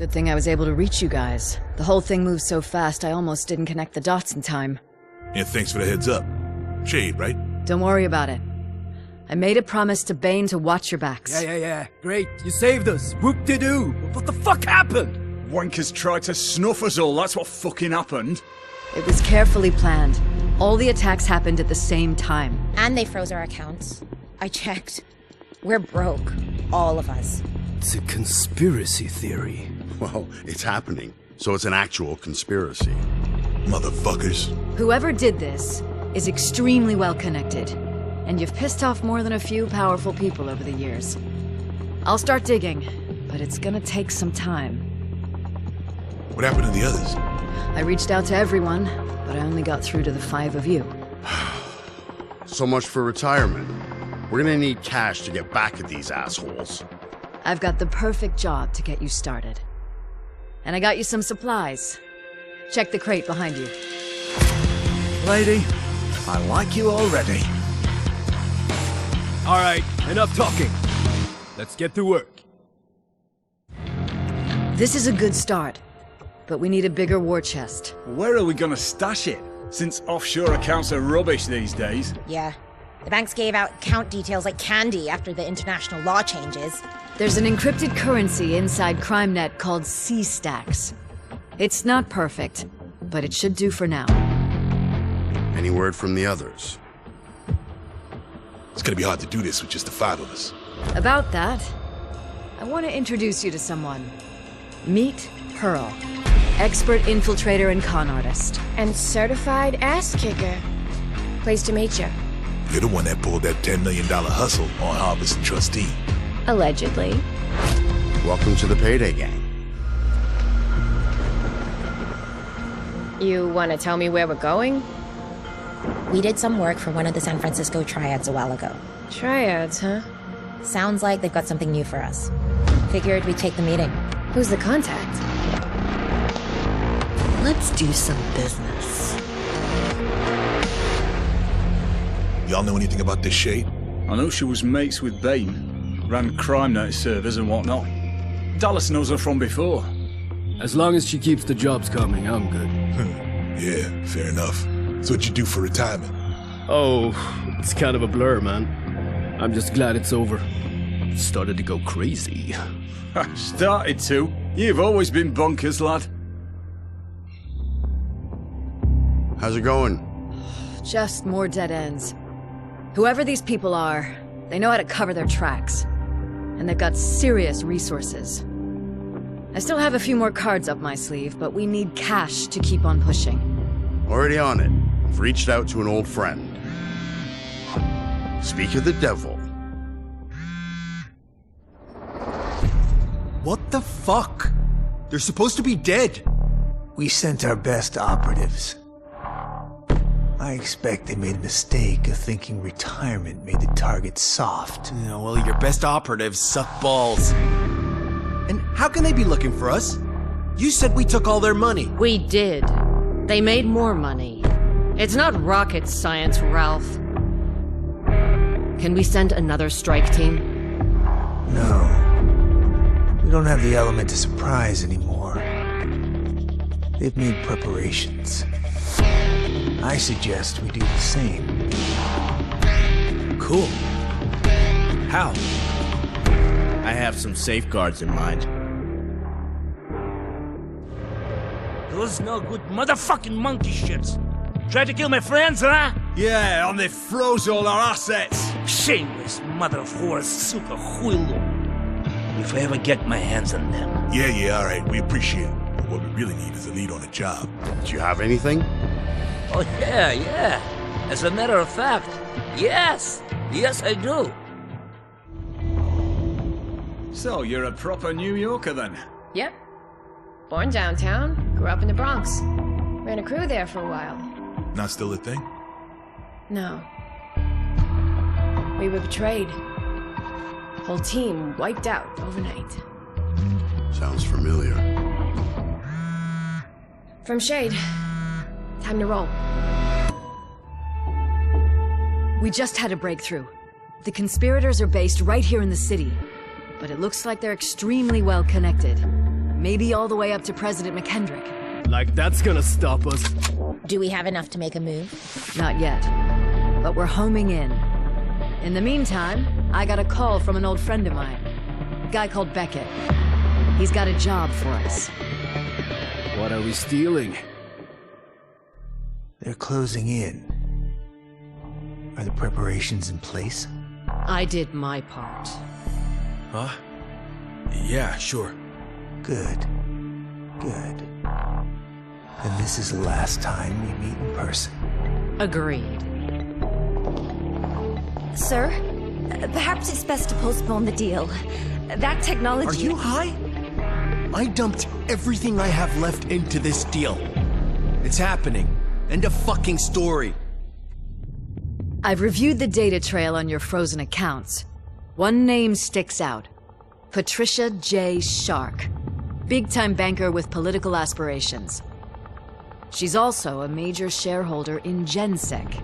Good thing I was able to reach you guys. The whole thing moved so fast, I almost didn't connect the dots in time. And thanks for the heads up. Shade, right? Don't worry about it. I made a promise to Bane to watch your backs. Yeah. Great. You saved us. Whoop-de-doo. What the fuck happened? Wankers tried to snuff us all, that's what fucking happened. It was carefully planned. All the attacks happened at the same time. And they froze our accounts. I checked. We're broke. All of us. It's a conspiracy theory. Well, it's happening, so it's an actual conspiracy. Motherfuckers. Whoever did this is extremely well connected, and you've pissed off more than a few powerful people over the years. I'll start digging, but it's gonna take some time. What happened to the others? I reached out to everyone, but I only got through to the 5 of you. So much for retirement. We're gonna need cash to get back at these assholes. I've got the perfect job to get you started. And I got you some supplies. Check the crate behind you. Lady, I like you already. All right, enough talking. Let's get to work. This is a good start, but we need a bigger war chest. Where are we gonna stash it? Since offshore accounts are rubbish these days. Yeah. The banks gave out account details like candy after the international law changes. There's an encrypted currency inside CrimeNet called C-Stacks. It's not perfect, but it should do for now. Any word from the others? It's gonna be hard to do this with just the 5 of us. About that, I want to introduce you to someone. Meet Pearl, expert infiltrator and con artist. And certified ass kicker. Pleased to meet you. You're the one that pulled that $10 million hustle on Harvest and Trustee. Allegedly. Welcome to the Payday gang. You want to tell me where we're going? We did some work for one of the San Francisco triads a while ago. Triads, huh? Sounds like they've got something new for us. Figured we'd take the meeting. Who's the contact? Let's do some business. Y'all know anything about this Shade? I know she was mates with Bane, ran CrimeNet servers and whatnot. Dallas knows her from before. As long as she keeps the jobs coming, I'm good. Yeah, fair enough. So what you do for retirement? Oh, it's kind of a blur, man. I'm just glad it's over. Started to go crazy. Started to. You've always been bonkers, lad. How's it going? Just more dead ends. Whoever these people are, they know how to cover their tracks. And they've got serious resources. I still have a few more cards up my sleeve, but we need cash to keep on pushing. Already on it. I've reached out to an old friend. Speak of the devil. What the fuck? They're supposed to be dead. We sent our best operatives. I expect they made a mistake of thinking retirement made the target soft. Yeah, well, your best operatives suck balls. And how can they be looking for us? You said we took all their money. We did. They made more money. It's not rocket science, Ralph. Can we send another strike team? No. We don't have the element of surprise anymore. They've made preparations. I suggest we do the same. Cool. How? I have some safeguards in mind. Those no good motherfucking monkey shits. Try to kill my friends, huh? Yeah, and they froze all our assets. Shameless mother of whores, suka huilo. If I ever get my hands on them. Yeah, alright, we appreciate it. But what we really need is a lead on the job. Do you have anything? Oh, yeah. As a matter of fact, yes. Yes, I do. So, you're a proper New Yorker then? Yep. Born downtown, grew up in the Bronx. Ran a crew there for a while. Not still a thing? No. We were betrayed. Whole team wiped out overnight. Sounds familiar. From Shade. Time to roll. We just had a breakthrough. The conspirators are based right here in the city, but it looks like they're extremely well connected. Maybe all the way up to President McKendrick. Like that's gonna stop us. Do we have enough to make a move? Not yet. But we're homing in. In the meantime, I got a call from an old friend of mine. A guy called Beckett. He's got a job for us. What are we stealing? They're closing in. Are the preparations in place? I did my part. Huh? Yeah, sure. Good. Good. Then this is the last time we meet in person. Agreed. Sir, perhaps it's best to postpone the deal. That technology... Are you high? I dumped everything I have left into this deal. It's happening. End of fucking story. I've reviewed the data trail on your frozen accounts. One name sticks out. Patricia J. Shark. Big-time banker with political aspirations. She's also a major shareholder in GenSec.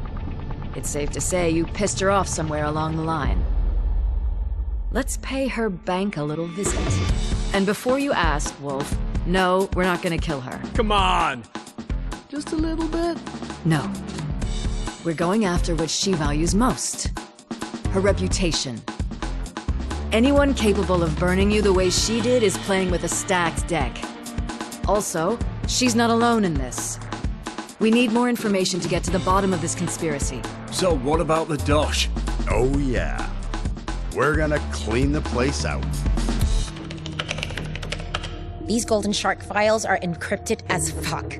It's safe to say you pissed her off somewhere along the line. Let's pay her bank a little visit. And before you ask, Wolf, no, we're not gonna kill her. Come on! Just a little bit? No. We're going after what she values most. Her reputation. Anyone capable of burning you the way she did is playing with a stacked deck. Also, she's not alone in this. We need more information to get to the bottom of this conspiracy. So what about the dosh? Oh yeah. We're gonna clean the place out. These Golden Shark files are encrypted as fuck.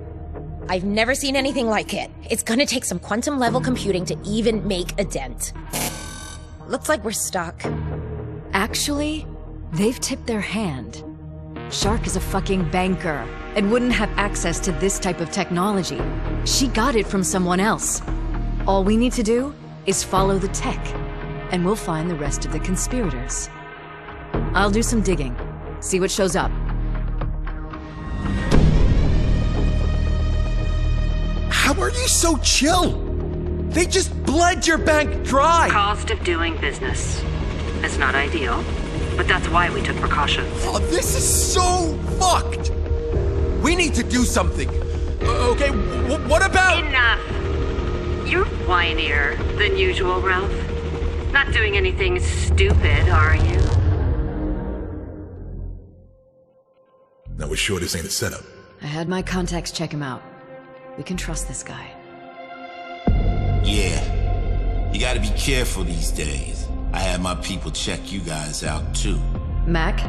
I've never seen anything like it. It's gonna take some quantum level computing to even make a dent. Looks like we're stuck. Actually, they've tipped their hand. Shark is a fucking banker and wouldn't have access to this type of technology. She got it from someone else. All we need to do is follow the tech, and we'll find the rest of the conspirators. I'll do some digging, see what shows up. How are you so chill? They just bled your bank dry! Cost of doing business. It's not ideal, but that's why we took precautions. Oh, this is so fucked! We need to do something. Okay, what about— Enough! You're whinier than usual, Ralph. Not doing anything stupid, are you? Now we're sure this ain't a setup. I had my contacts check him out. We can trust this guy. Yeah. You gotta be careful these days. I had my people check you guys out too. Mac?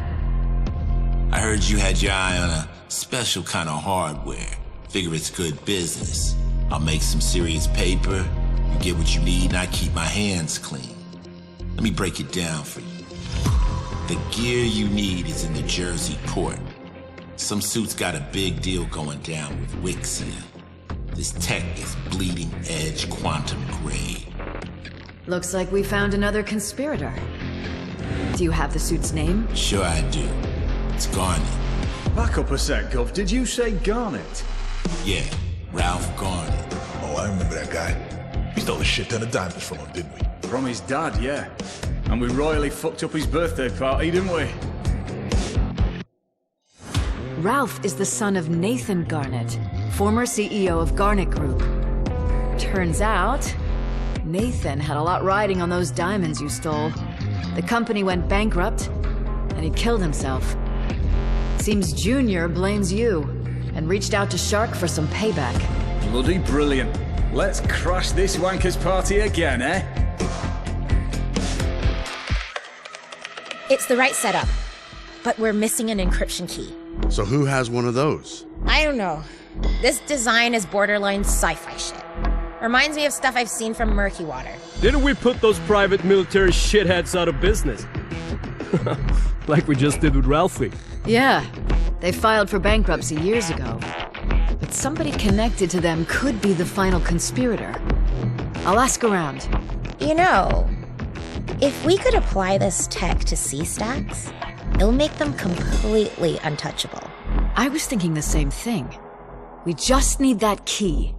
I heard you had your eye on a special kind of hardware. Figure it's good business. I'll make some serious paper, you get what you need, and I keep my hands clean. Let me break it down for you. The gear you need is in the Jersey port. Some suit's got a big deal going down with Wixia. This tech is bleeding edge quantum grade. Looks like we found another conspirator. Do you have the suit's name? Sure I do. It's Garnet. Back up a sec, Gov. Did you say Garnet? Yeah, Ralph Garnet. Oh, I remember that guy. We stole a shit ton of diamonds from him, didn't we? From his dad, yeah. And we royally fucked up his birthday party, didn't we? Ralph is the son of Nathan Garnet, former CEO of Garnet Group. Turns out, Nathan had a lot riding on those diamonds you stole. The company went bankrupt, and he killed himself. Seems Junior blames you, and reached out to Shark for some payback. Bloody brilliant. Let's crash this wanker's party again, eh? It's the right setup, but we're missing an encryption key. So who has one of those? I don't know. This design is borderline sci-fi shit. Reminds me of stuff I've seen from Murky Water. Didn't we put those private military shitheads out of business? Like we just did with Ralphie. Yeah, they filed for bankruptcy years ago. But somebody connected to them could be the final conspirator. I'll ask around. You know, if we could apply this tech to C-stacks, it'll make them completely untouchable. I was thinking the same thing. We just need that key.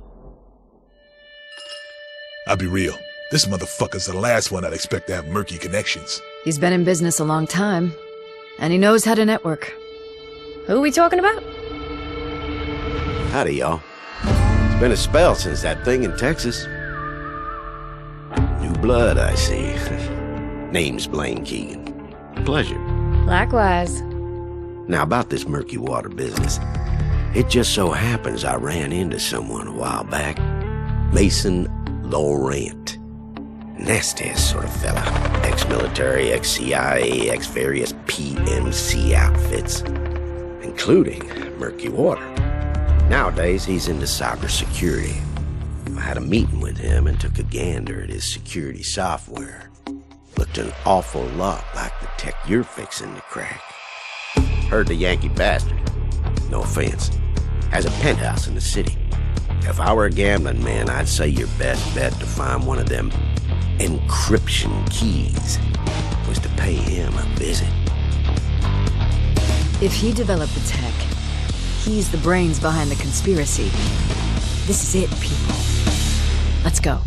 I'll be real. This motherfucker's the last one I'd expect to have murky connections. He's been in business a long time, and he knows how to network. Who are we talking about? Howdy, y'all. It's been a spell since that thing in Texas. New blood, I see. Name's Blaine Keegan. Pleasure. Likewise. Now, about this murky water business. It just so happens I ran into someone a while back. Mason Laurent. Nastiest sort of fella. Ex-military, ex-CIA, ex-various PMC outfits. Including murky water. Nowadays, he's into cybersecurity. I had a meeting with him and took a gander at his security software. Looked an awful lot like the tech you're fixing to crack. Heard the Yankee bastard, no offense, has a penthouse in the city. If I were a gambling man, I'd say your best bet to find one of them encryption keys was to pay him a visit. If he developed the tech, he's the brains behind the conspiracy. This is it, people. Let's go.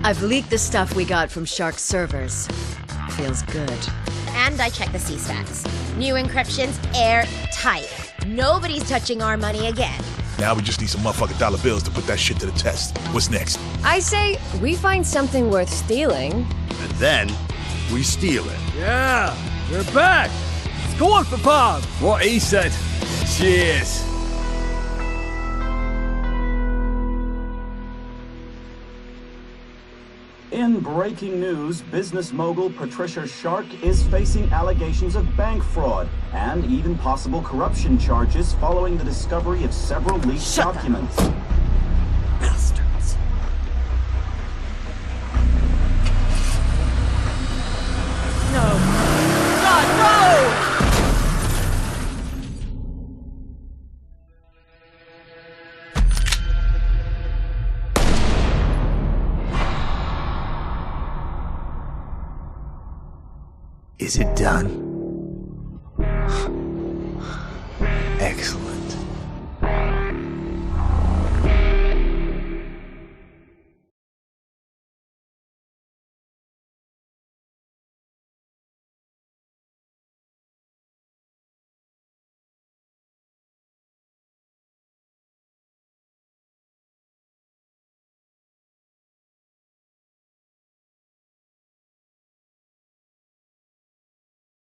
I've leaked the stuff we got from Shark's servers. Feels good. And I checked the C-stats. New encryption's airtight. Nobody's touching our money again. Now we just need some motherfucking dollar bills to put that shit to the test. What's next? I say we find something worth stealing. And then we steal it. Yeah, we're back. Skål för fan! What he said. Cheers. In breaking news, business mogul Patricia Shark is facing allegations of bank fraud and even possible corruption charges following the discovery of several leaked documents. Bastards. No. God, no! Is it done?